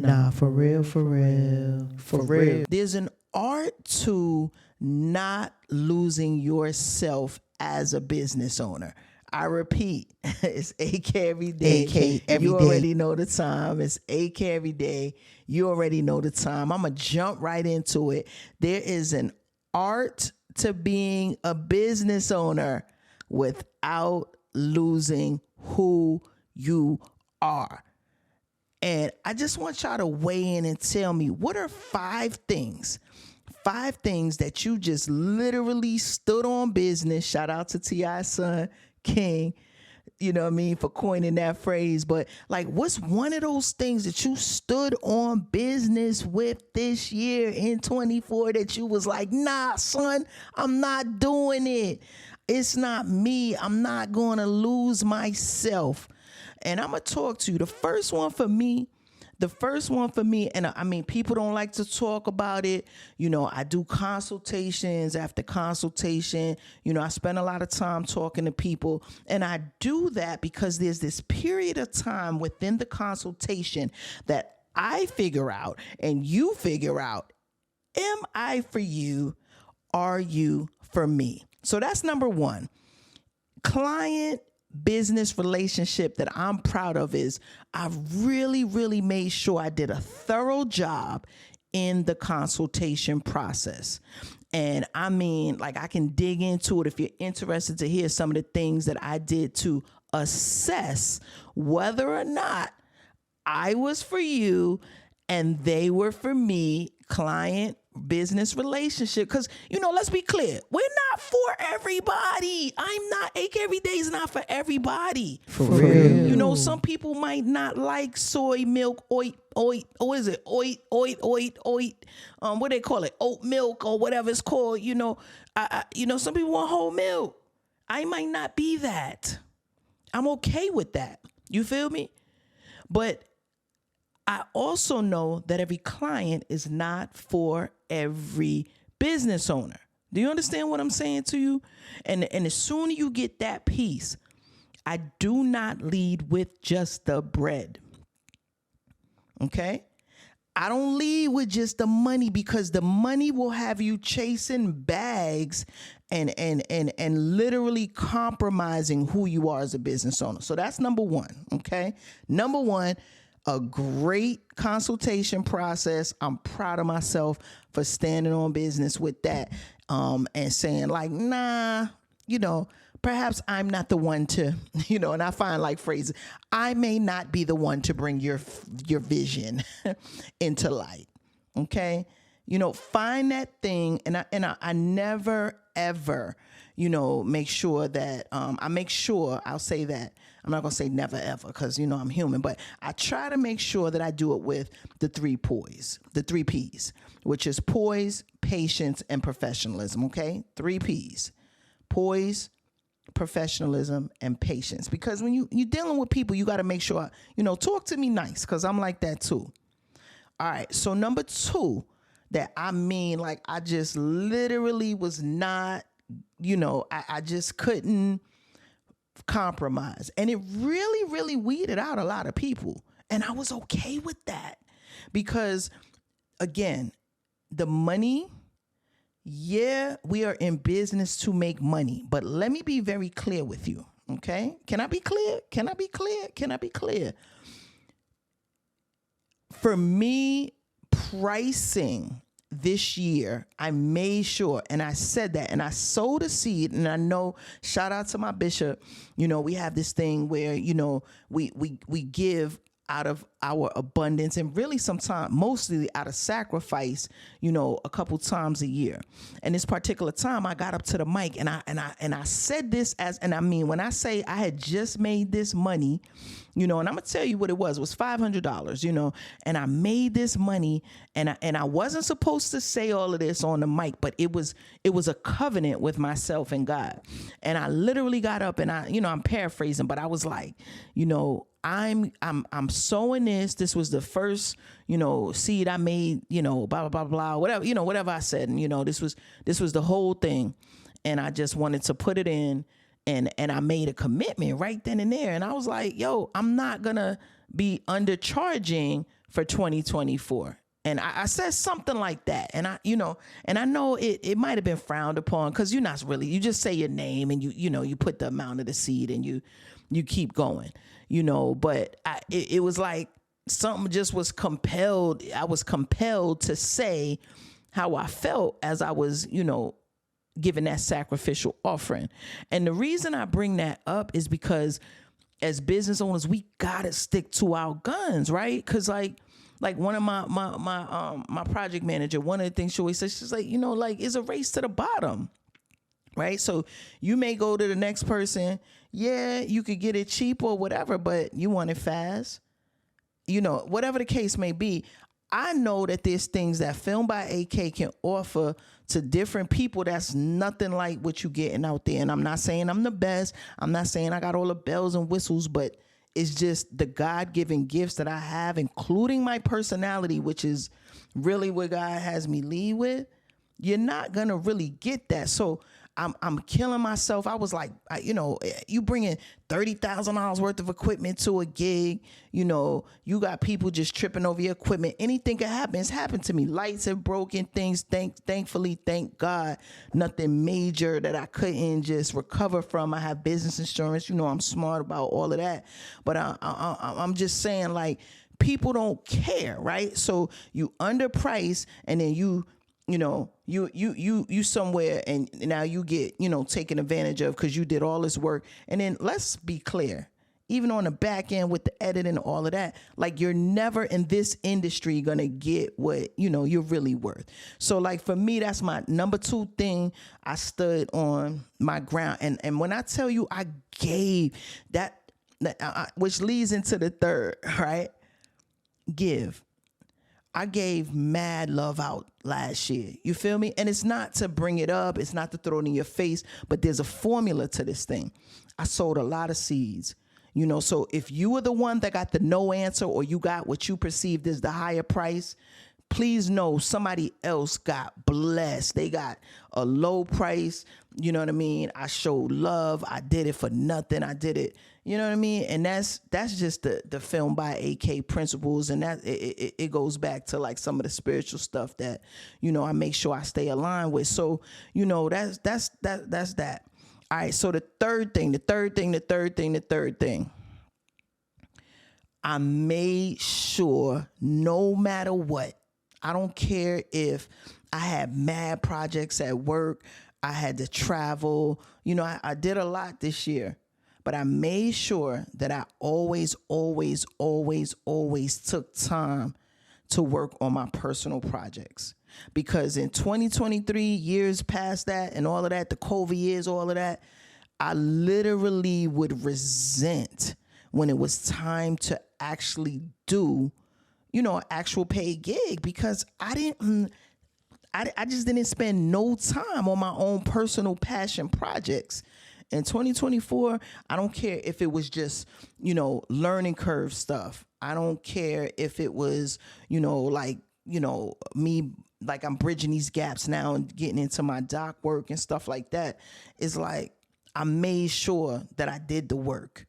Nah, for real, for real, for real. There's an art to not losing yourself as a business owner. I repeat, it's AK every day. AK every you day. already know the time. It's AK every day. You already know the time. I'm going to jump right into it. There is an art to being a business owner without losing who you are. And I just want y'all to weigh in and tell me, what are five things that you just literally stood on business? Shout out to T.I.'s son, King, you know what I mean, for coining that phrase. But like, what's one of those things that you stood on business with this year in 24 that you was like, nah, son, I'm not doing it. It's not me. I'm not going to lose myself. And I'm going to talk to you. The first one for me, and I mean, people don't like to talk about it. You know, I do consultations after consultation. You know, I spend a lot of time talking to people, and I do that because there's this period of time within the consultation that I figure out and you figure out, am I for you? Are you for me? So that's number one. Client business relationship that I'm proud of is I've really made sure I did a thorough job in the consultation process. And I mean, like, I can dig into it if you're interested to hear some of the things that I did to assess whether or not I was for you and they were for me. Client business relationship, because, you know, let's be clear, we're not for everybody. I'm not, AK every day is not for everybody. For real. You know, some people might not like soy milk, what is it? What they call it? Oat milk or whatever it's called. You know, some people want whole milk. I might not be that. I'm okay with that. You feel me? But I also know that every client is not for every business owner. Do you understand what I'm saying to you? And as soon as you get that piece, I do not lead with just the bread. Okay? I don't lead with just the money, because the money will have you chasing bags and literally compromising who you are as a business owner. So that's number one. Okay? Number one, a great consultation process. I'm proud of myself for standing on business with that, and saying like, nah, you know, perhaps I'm not the one to, you know, and I find like phrases, I may not be the one to bring your vision into light. Okay. You know, find that thing. And I never, ever, you know, make sure that, I'll say that. I'm not going to say never, ever, because, you know, I'm human, but I try to make sure that I do it with the three P's, which is poise, patience, and professionalism. Okay. 3 P's, poise, professionalism, and patience. Because when you're dealing with people, you got to make sure, you know, talk to me nice, because I'm like that too. All right. So number 2, that I mean, like, I just literally was not, you know, I just couldn't compromise. And it really weeded out a lot of people. And I was okay with that, because, again, the money, yeah, we are in business to make money. But let me be very clear with you, okay? Can I be clear? For me, pricing this year, I made sure, and I said that, and I sowed a seed, and I know, shout out to my bishop, you know, we have this thing where, you know, we give out of our abundance, and really sometimes mostly out of sacrifice, you know, a couple times a year. And this particular time I got up to the mic and I said this and I mean, when I say I had just made this money, you know, and I'm gonna tell you what it was $500, you know, and I made this money, and I wasn't supposed to say all of this on the mic, but it was a covenant with myself and God. And I literally got up and I'm paraphrasing, but I was like, you know, I'm sowing this. This was the first, you know, seed I made, you know, blah, blah, blah, blah, whatever, you know, whatever I said. And, you know, this was the whole thing. And I just wanted to put it in, and I made a commitment right then and there. And I was like, yo, I'm not going to be undercharging for 2024. And I said something like that. And I know it might have been frowned upon because you're not really, you just say your name and you put the amount of the seed and you keep going, but it was like something just was compelled. I was compelled to say how I felt as I was, giving that sacrificial offering. And the reason I bring that up is because as business owners, we gotta stick to our guns, right? Because like one of my project manager, one of the things she always says, she's like, it's a race to the bottom, right? So you may go to the next person, yeah, you could get it cheap or whatever, but you want it fast, whatever the case may be. I know that there's things that Film by AK can offer to different people that's nothing like what you getting out there. And I'm not saying I'm the best. I'm not saying I got all the bells and whistles, but it's just the God-given gifts that I have, including my personality, which is really what God has me lead with. You're not going to really get that. So I'm killing myself. I was like, you bringing $30,000 worth of equipment to a gig, you got people just tripping over your equipment. Anything can happen. It's happened to me. Lights have broken, things. Thankfully, thank God, nothing major that I couldn't just recover from. I have business insurance. I'm smart about all of that. But I'm just saying, like, people don't care, right? So you underprice and then you somewhere and now you get, taken advantage of because you did all this work. And then let's be clear, even on the back end with the editing and all of that, like you're never in this industry going to get what, you're really worth. So like for me, that's my number 2 thing. I stood on my ground. And when I tell you I gave that which leads into the third, right? Give. I gave mad love out last year. You feel me? And it's not to bring it up. It's not to throw it in your face, but there's a formula to this thing. I sold a lot of seeds, so if you were the one that got the no answer or you got what you perceived as the higher price, please know somebody else got blessed. They got a low price. You know what I mean? I showed love. I did it for nothing. I did it. You know what I mean? And that's just the Film by AK principles. And that it goes back to like some of the spiritual stuff that, I make sure I stay aligned with. So, that's that. All right. So the third thing, I made sure no matter what, I don't care if I had mad projects at work, I had to travel, I did a lot this year, but I made sure that I always took time to work on my personal projects. Because in 2023, years past that and all of that, the COVID years, all of that, I literally would resent when it was time to actually do, an actual paid gig because I just didn't spend no time on my own personal passion projects. In 2024, I don't care if it was just, learning curve stuff. I don't care if it was, me, like I'm bridging these gaps now and getting into my doc work and stuff like that. It's like I made sure that I did the work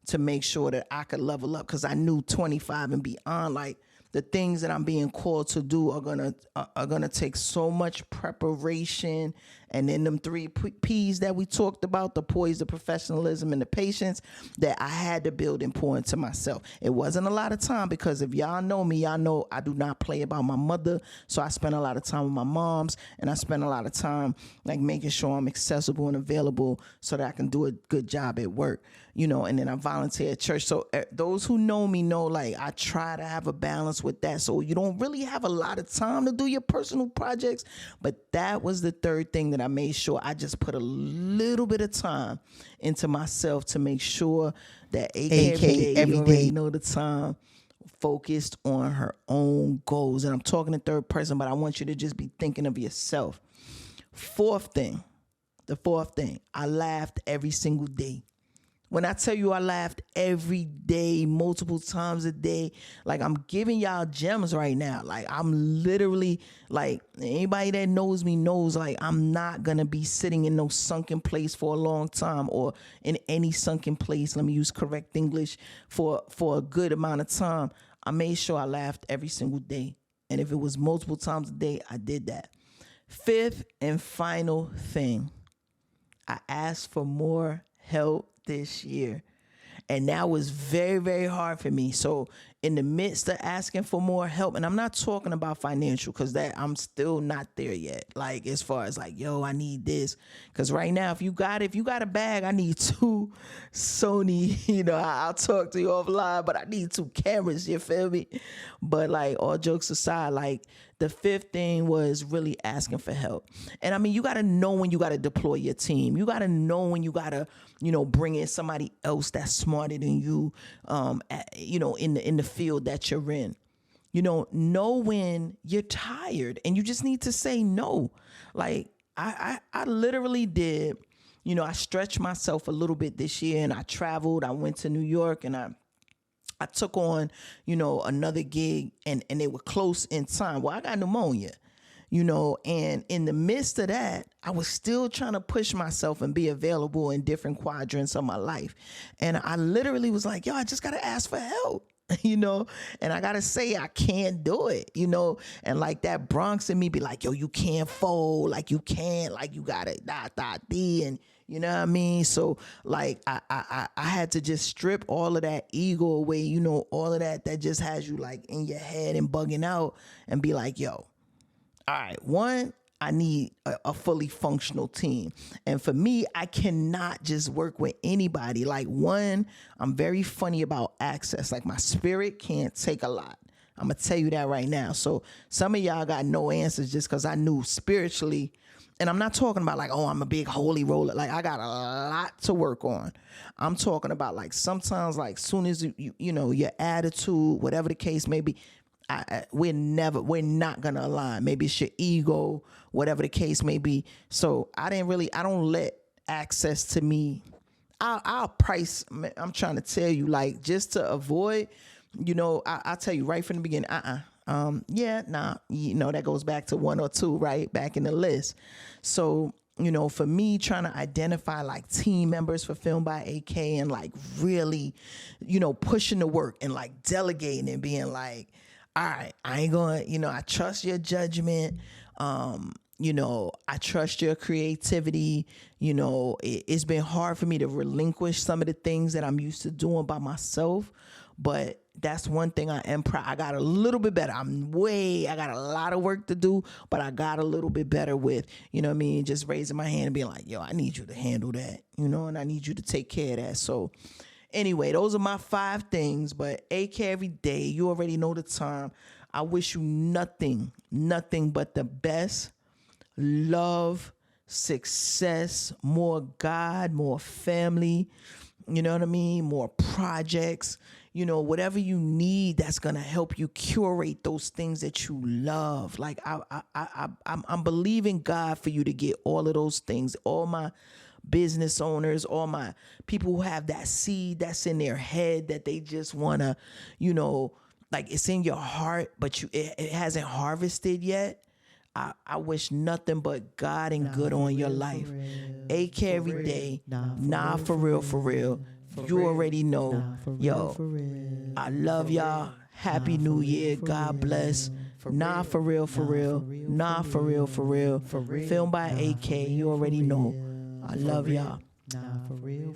to make sure that I could level up because I knew 25 and beyond, like, the things that I'm being called to do are gonna take so much preparation. And then them 3 P's that we talked about, the poise, the professionalism, and the patience, that I had to build and pour into myself. It wasn't a lot of time because if y'all know me, y'all know I do not play about my mother. So I spent a lot of time with my moms, and I spent a lot of time like making sure I'm accessible and available so that I can do a good job at work, and then I volunteer at church. So those who know me know, like, I try to have a balance with that. So you don't really have a lot of time to do your personal projects. But that was the third thing that I made sure I just put a little bit of time into myself to make sure that AK every day know the time, focused on her own goals. And I'm talking in third person, but I want you to just be thinking of yourself. The fourth thing, I laughed every single day. When I tell you I laughed every day, multiple times a day, like I'm giving y'all gems right now. Like I'm literally, like, anybody that knows me knows, like, I'm not going to be sitting in no sunken place for a long time, or in any sunken place, let me use correct English, for a good amount of time. I made sure I laughed every single day. And if it was multiple times a day, I did that. Fifth and final thing, I asked for more help this year. And that was very, very hard for me. So in the midst of asking for more help, and I'm not talking about financial, because that I'm still not there yet. Like, as far as like, yo, I need this. Because right now, if you got a bag, I need 2 Sony, I'll talk to you offline, but I need 2 cameras, you feel me? But like, all jokes aside, like, the fifth thing was really asking for help. And I mean, you got to know when you got to deploy your team. You got to know when you got to, bring in somebody else that's smarter than you, in the field that you're in. Know when you're tired and you just need to say no. Like, I literally did, I stretched myself a little bit this year, and I traveled. I went to New York, and I took on, another gig, and they were close in time. Well, I got pneumonia, and in the midst of that, I was still trying to push myself and be available in different quadrants of my life. And I literally was like, yo, I just got to ask for help. And I got to say, I can't do it, and like that Bronx in me be like, yo, you can't fold, like you can't, like you got to and you know what I mean? So like, I had to just strip all of that ego away, all of that just has you like in your head and bugging out, and be like, yo, all right, one, I need a fully functional team. And for me, I cannot just work with anybody. Like, one, I'm very funny about access. Like, my spirit can't take a lot. I'm going to tell you that right now. So some of y'all got no answers just because I knew spiritually. And I'm not talking about like, oh, I'm a big holy roller. Like, I got a lot to work on. I'm talking about like sometimes, like, soon as your attitude, whatever the case may be, we're not gonna align. Maybe it's your ego, whatever the case may be. So I don't let access to me. I'll price. I'm trying to tell you, like, just to avoid, I'll tell you right from the beginning. That goes back to 1 or 2, right? Back in the list. So, for me, trying to identify like team members for Film by AK, and like really, pushing the work and like delegating and being like, all right, I ain't going, I trust your judgment. I trust your creativity. It's been hard for me to relinquish some of the things that I'm used to doing by myself. But that's one thing I am proud. I got a little bit better. I got a lot of work to do, but I got a little bit better with, just raising my hand and being like, yo, I need you to handle that, and I need you to take care of that. So anyway, those are my 5 things, but AK every day, you already know the time. I wish you nothing but the best, love, success, more God, more family, you know what I mean? More projects, whatever you need that's going to help you curate those things that you love. Like, I'm believing God for you to get all of those things. All my business owners, all my people who have that seed that's in their head that they just want to, like, it's in your heart, but it hasn't harvested yet. I wish nothing but God and good on your life. AK every day. Nah, for real. You already know. Yo, I love y'all. Happy New Year. God bless. Nah, for real. Nah, for real. Film by AK. You already know. I love y'all. Nah, for real.